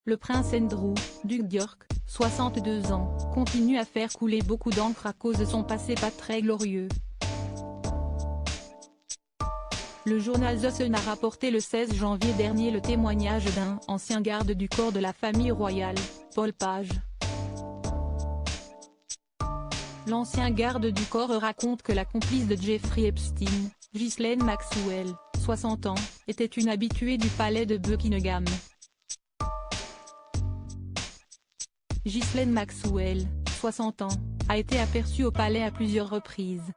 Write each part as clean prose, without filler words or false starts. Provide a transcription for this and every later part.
Le prince Andrew, duc d'York, 62 ans, continue à faire couler beaucoup d'encre à cause de son passé pas très glorieux. Le journal The Sun a rapporté le 16 janvier dernier le témoignage d'un ancien garde du corps de la famille royale, Paul Page. L'ancien garde du corps raconte que la complice de Jeffrey Epstein, Ghislaine Maxwell, 60 ans, était une habituée du palais de Buckingham. Ghislaine Maxwell, 60 ans, a été aperçue au palais à plusieurs reprises.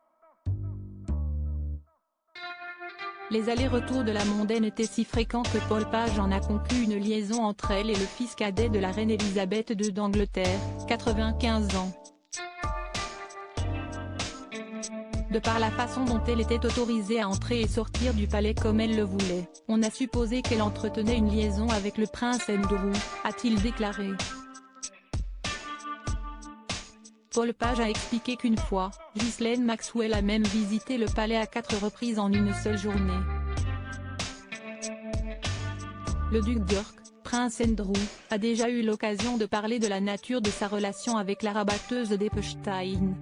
Les allers-retours de la mondaine étaient si fréquents que Paul Page en a conclu une liaison entre elle et le fils cadet de la reine Elisabeth II d'Angleterre, 95 ans. De par la façon dont elle était autorisée à entrer et sortir du palais comme elle le voulait, on a supposé qu'elle entretenait une liaison avec le prince Andrew, a-t-il déclaré. Paul Page a expliqué qu'une fois, Ghislaine Maxwell a même visité le palais à 4 reprises en une seule journée. Le duc d'York, prince Andrew, a déjà eu l'occasion de parler de la nature de sa relation avec la rabatteuse d'Epstein.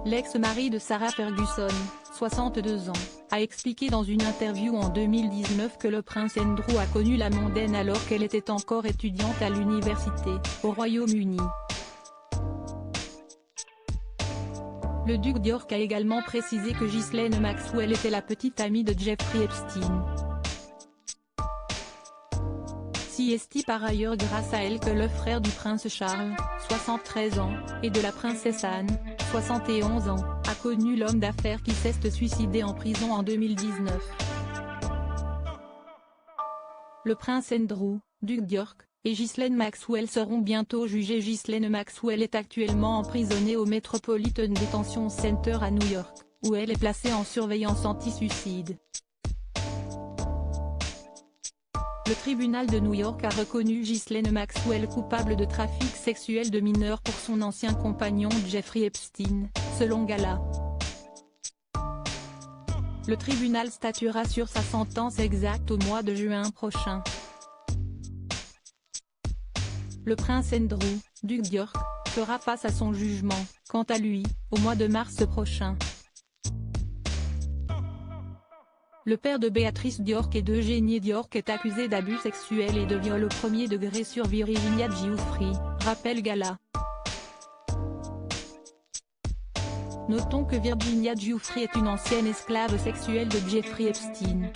L'ex-mari de Sarah Ferguson, 62 ans, a expliqué dans une interview en 2019 que le prince Andrew a connu la mondaine alors qu'elle était encore étudiante à l'université, au Royaume-Uni. Le duc d'York a également précisé que Ghislaine Maxwell était la petite amie de Jeffrey Epstein. C'est par ailleurs grâce à elle que le frère du prince Charles, 73 ans, et de la princesse Anne, 71 ans, a connu l'homme d'affaires qui s'est suicidé en prison en 2019. Le prince Andrew, duc d'York, et Ghislaine Maxwell seront bientôt jugés. Ghislaine Maxwell est actuellement emprisonnée au Metropolitan Detention Center à New York, où elle est placée en surveillance anti-suicide. Le tribunal de New York a reconnu Ghislaine Maxwell coupable de trafic sexuel de mineurs pour son ancien compagnon Jeffrey Epstein, selon Gala. Le tribunal statuera sur sa sentence exacte au mois de juin prochain. Le prince Andrew, duc d'York, fera face à son jugement, quant à lui, au mois de mars prochain. Le père de Béatrice d'York et d'Eugénie d'York est accusé d'abus sexuels et de viol au premier degré sur Virginia Giuffre, rappelle Gala. Notons que Virginia Giuffre est une ancienne esclave sexuelle de Jeffrey Epstein.